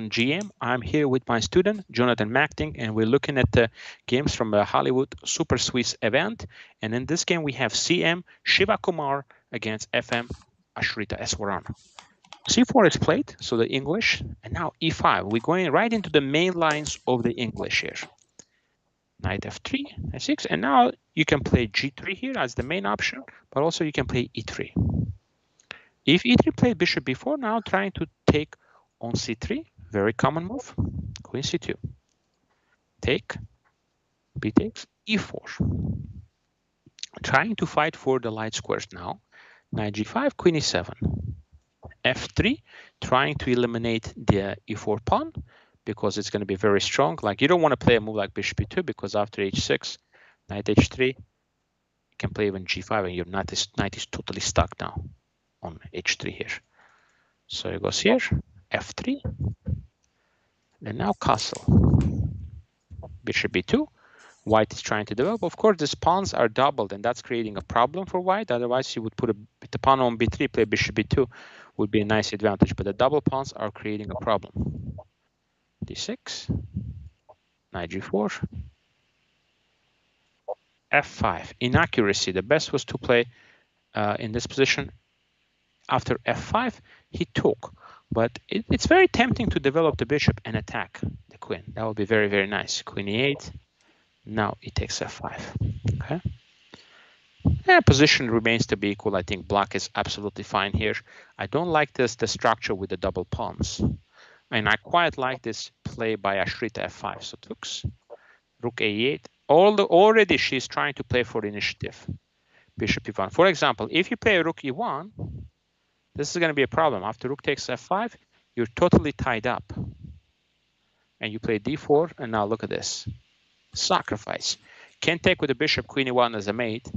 GM. I'm here with my student, Jonathan MACTIG, and we're looking at the games from the Hollywood Super Swiss event. And in this game, we have CM SHIVAKUMAR against FM Ashrita ESWARAN. C4 is played, so the English, and now E5. We're going right into the main lines of the English here. Knight F3, F6, and now you can play G3 here as the main option, but also you can play E3. If E3 played Bishop B4, now trying to take on C3, very common move, Queen C2. Take, B takes, E4. Trying to fight for the light squares now. Knight G5, Queen E7. F3, trying to eliminate the E4 pawn because it's going to be very strong. Like you don't want to play a move like Bishop E2 because after H6, Knight H3, you can play even G5 and your knight is totally stuck now on H3 here. So it goes here, F3, and now castle. Bishop B2. White is trying to develop. Of course, these pawns are doubled, and that's creating a problem for white. Otherwise, you would put the pawn on B3, play Bishop B2, would be a nice advantage. But the double pawns are creating a problem. D6, Knight G4, F5. Inaccuracy. The best was to play in this position. After F5, he took. But it's very tempting to develop the bishop and attack the queen. That would be very, very nice. Queen E8. Now it takes F5. Okay. Yeah, position remains to be equal. I think black is absolutely fine here. I don't like the structure with the double pawns. And I quite like this play by Ashrita F5. So rooks, rook A8. Already she's trying to play for initiative. Bishop E1. For example, if you play rook E1, this is going to be a problem. After rook takes F5, you're totally tied up. And you play D4, and now look at this. Sacrifice. Can't take with the bishop, Queen E1 as a mate.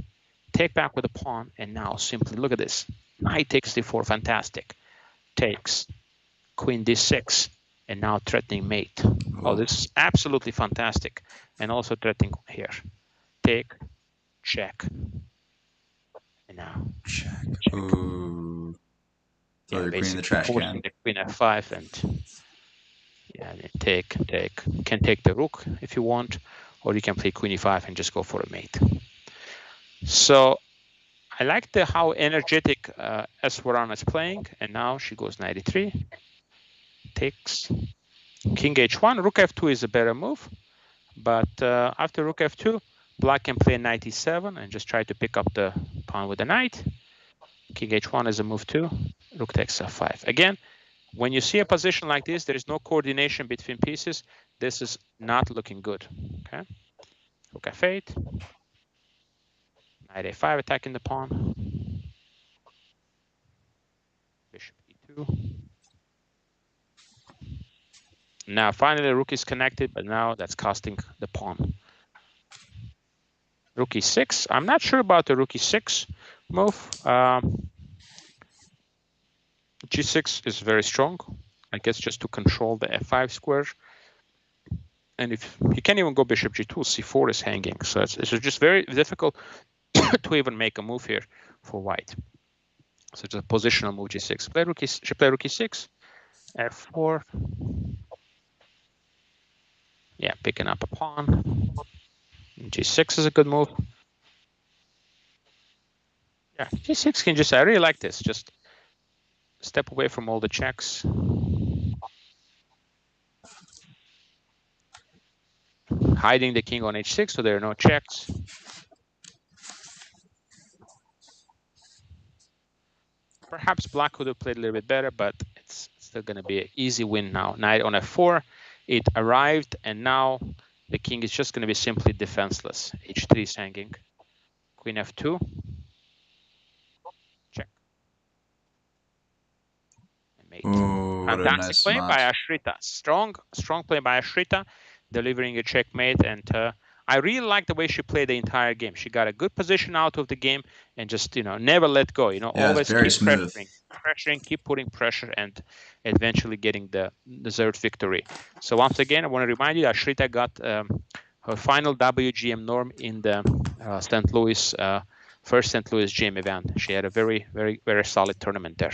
Take back with the pawn, and now simply look at this. Knight takes D4, fantastic. Takes. Queen D6, and now threatening mate. Oh, this is absolutely fantastic. And also threatening here. Take, check. And now. Check. Check. Ooh. Throw your queen in the trash can. The queen F5 and yeah, take. You can take the rook if you want, or you can play Queen E5 and just go for a mate. So I like how energetic ESWARAN is playing, and now she goes 93, takes, King H1, Rook F2 is a better move, but after Rook F2, black can play Knight E7 and just try to pick up the pawn with the knight. King H1 is a move too. Rook takes F5. Again, when you see a position like this, there is no coordination between pieces. This is not looking good. Okay. Rook F8. Knight A5 attacking the pawn. Bishop E2. Now finally rook is connected, but now that's costing the pawn. Rook E6. I'm not sure about the rook E6 move. G6 is very strong, I guess, just to control the F5 square. And if you can't even go Bishop G2, C4 is hanging. So it's just very difficult to even make a move here for white. So it's a positional move G6. Play rook E6, F4. Yeah, picking up a pawn. G6 is a good move. Yeah, G6 can just, I really like this. Just step away from all the checks. Hiding the king on H6, so there are no checks. Perhaps black could have played a little bit better, but it's still going to be an easy win now. Knight on F4, it arrived, and now the king is just going to be simply defenseless. H3 is hanging. Queen F2. Check. And mate. Ooh, fantastic nice play match by Ashrita. Strong play by Ashrita, delivering a checkmate. And I really like the way she played the entire game. She got a good position out of the game and just, never let go. Yeah, always keep pressuring, keep putting pressure, and eventually getting the deserved victory. So once again, I want to remind you, Ashrita got her final WGM norm in the St. Louis first St. Louis GM event. She had a very, very, very solid tournament there.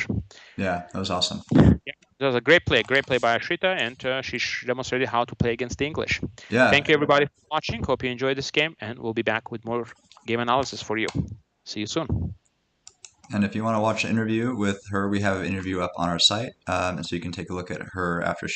Yeah, that was awesome. Yeah. That was a great play by Ashrita, and she demonstrated how to play against the English. Yeah. Thank you everybody for watching. Hope you enjoyed this game, and we'll be back with more game analysis for you. See you soon. And if you want to watch an interview with her, we have an interview up on our site, and so you can take a look at her after she